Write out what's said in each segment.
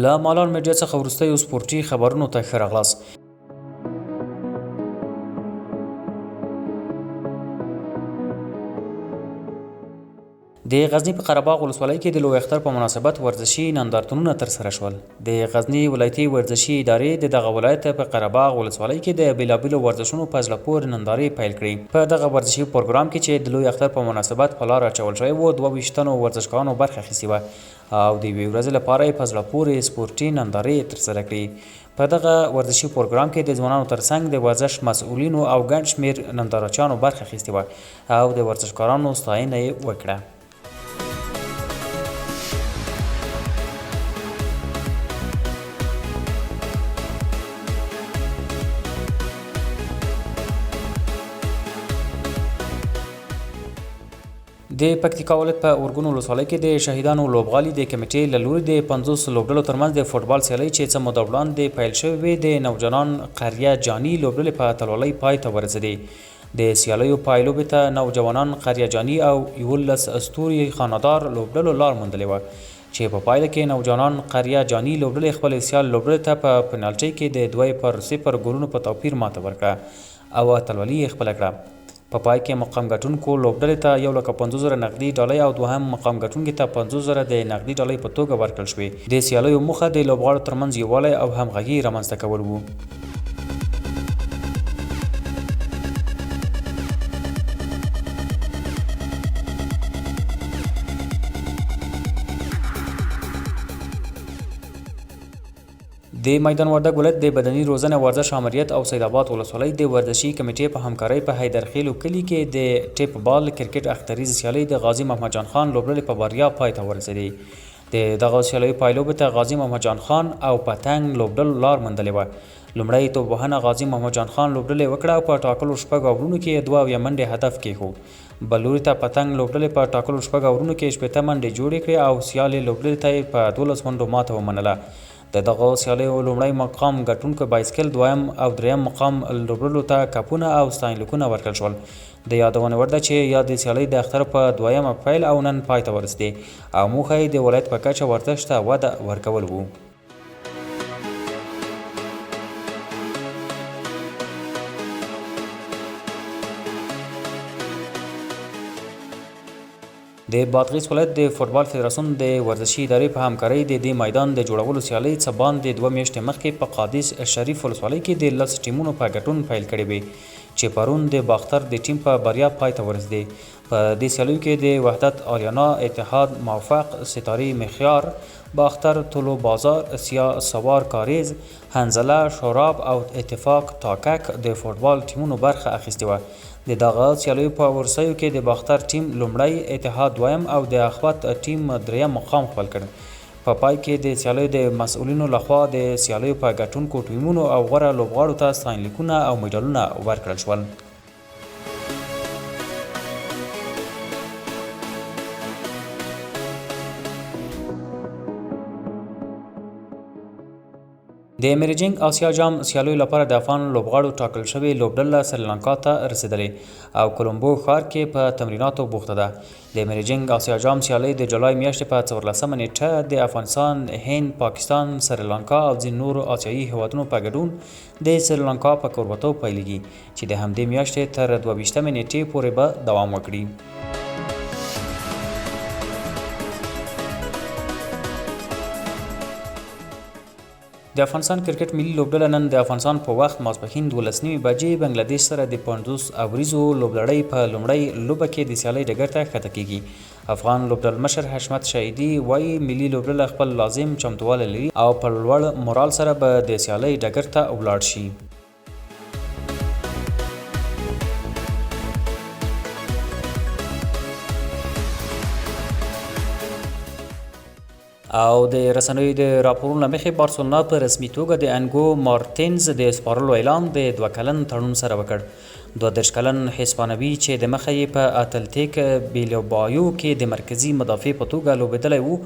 له مالان میډیا څخه وروستیو سپورټي خبرونو ته ښه راغلاست. د غزنی په قره باغ ولسوالۍ کې د لوی اختر په مناسبت ورزشي نندارتونونه ترسره شول. د غزنی ولایتي ورزشي ادارې د دغه ولایت په قره باغ ولسوالۍ کې د بیلابیلو ورزشونو په زړه پورې نندارې پیل کړې. په دغه ورزشي پروګرام کې چې د لوی اختر په مناسبت په لار اچول شوی و، 22 تنو ورزشکارانو برخه اخیستې وه او د یوې ورځې لپاره یې په زړه پورې سپورټي نندارې ترسره کړې. په دغه ورزشي پروګرام کې د ځوانانو ترڅنګ د ورزش مسؤلینو او ګڼ شمېر نندارچیانو برخه اخیستې وه او د ورزشکارانو ستاینه یې وکړه. د پکتیکا ولایت په اورګون ولسوالۍ کې د شهیدانو لوبغالي د کمیټې له لوري د 50 لوبډلو ترمنځ د فوټبال سیالۍ چې څه موده وړاندې پیل شوې وې د نوجوانان قریه جاني لوبډلې په اتلولۍ پای ته ورسېدې. د سیالیو پایلوبې ته نوجوانان قریه جاني او 11 استوري خانه‌دار لوبډلو لار موندلې وه چې په پایله کې نوجوانان قریه جاني لوبډلې خپل سیال لوبډلې ته په پنالټۍ کې د 2-0 ګولونو په توپیر ماته ورکړه او اتلولي یې خپله کړه. په پای کې مقام ګټونکو لوبډلې ته 1,50,000 نقدي ډالۍ او دوهم مقام ګټونکي ته 50,000 د نقدي ډالۍ په توګه ورکړل شوې. د سیالیو موخه د لوبغاړو ترمنځ یووالی او همغږي رامنځته کول وو. د میدان وردګ ولایت د بدني روزنه ورزش امریت او سید آباد ولسوالۍ د ورزشي کمیټې په همکارۍ په حیدرخیلو کلي کې د ټیپ بال کرکټ اختریز سیالۍ د غازی محمد جان خان لوبډلې په بریا پای ته ورسېدې. د دغه سیالیو پایلوبې ته غازی محمد جان خان او پتنګ لوبډلو لار موندلې وه. لومړی توپوهنه غازی محمد جان خان لوبډلې وکړه او په ټاکلو 6 اورونو کې 2 منډې هدف کېښود. بل لوري ته پتنګ لوبډلې په ټاکلو 6 اورونو کې 8 منډې جوړې کړې او سیالې لوبډلې ته په 12 منډو ماته ومنله. د دغه سیالیو لومړی مقام ګټونکو بایسکل، دویم او دریم مقام لوبډلو ته کپونه او ستاینلیکونه ورکړل شول. د یادونې وړ ده چې یاد سیالۍ د اختر په 2 اپریل او نن پای ته ورسېدې او موخه یې د ولایت په کچه ورزش ته وده ورکول وو. د بادغیس ولایت د فوټبال فدراسیون د ورزشي ادارې په همکارۍ د دې میدان د جوړولو سیالۍ څه باندې 2 میاشتې مخکې په قادس شریف ولسوالۍ کې د 10 ټیمونو په ګډون پیل کړې وې چې پرون د باختر د ټیم په بریا پای ته ورسېدې. په دې سیالیو کې د وحدت آریانا، اتحاد موفق، ستارې مخیار، باختر طلوع بازار، سوار کاریز، حنزله شوراب او اتفاق تاکک د فوټبال ټیمونو برخه اخیستې وه. د دغه سیالیو په وروستیو کې د باختر ټیم لومړی، اتحاد دویم او د اخوت ټیم دریم مقام خپل کړ. په پای کې د سیالیو د مسؤلینو لخوا د سیالیو په ګټونکو ټیمونو او غوره لوبغاړو ته ستاینلیکونه او میډالونه ورکړل شول. د میریجنګ آسیا جام سیالیو لپاره د افغان لوبغاړو ټاکل شوې لوبډله سریلانکا ته رسېدلې او کولمبو ښار کې په تمریناتو بوخته ده. د میریجنګ آسیا جام سیالۍ د جولای میاشتې په 14 نیټه د افغانستان، هند، پاکستان، سریلانکا او ځینو نورو آسیایي هیوادونو په ګډون د سریلانکا په کوربتوب پیلېږي چې د همدې میاشتې تر 22 نیټې پورې به دوام وکړي. د افغانستان کرکټ ملي لوبډله نن د افغانستان په وخت ماسپښین 12 بجې بنگلادیش سره د 50 اوریزو لوبلړۍ په لومړۍ لوبه کې د سیالۍ ډګر ته ښکته کیږي. افغان لوبډلمشر حشمت شهیدي وایي ملي لوبډله خپل لازم چمتووالی لري او په لوړ مورال سره به د سیالۍ ډګر ته ولاړ شي. او د رسنیو د راپورونو له مخې بارسلونا په رسمي توګه د انګو مارتینز د سپارلو اعلان د 2 کلن تړون سره وکړ. 32 کلن هسپانوي چې د مخه یې په اتلتیک بیلبایو کې د مرکزي مدافع په توګه لوبېدلی و،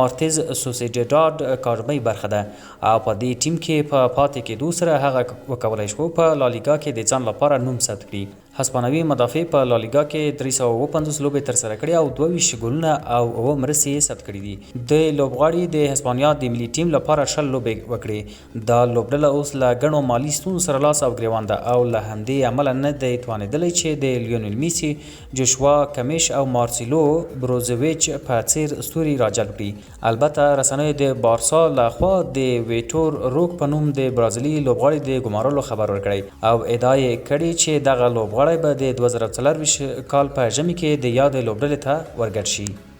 مارتینز سوسیډاډ کارمۍ برخه ده او په دې ټیم کې په پاتې کېدو سره هغه وکولی شو په لالیګا کې د ځان لپاره نوم ثبت کړي. هسپانوي مدافع په لالیګا کې 350 لوبې ترسره کړې او 22 ګولونه او 9 مرستې یې ثبت کړې دي. د لوبغاړي د هسپانیا د ملي ټیم لپاره 10 لوبې وکړې. دا لوبډله اوس له ګڼو مالي ستونزو سره لاس او ګریوان ده او له همدې امله نه دی توانېدلی چې د لیونل میسي، جوشوا کمیش او مارسیلو بروزویچ په څیر ستوري راجلب کړي. البته رسنیو د بارسا لخوا د ویټور روک په نوم د برازیلي لوبغاړي د ګمارلو خبر ورکړی او ادعا یې کړې چې دغه لوبغاړی به د 2024 کال په ژمي کې د یادې لوبډلې ته ورګډ شي.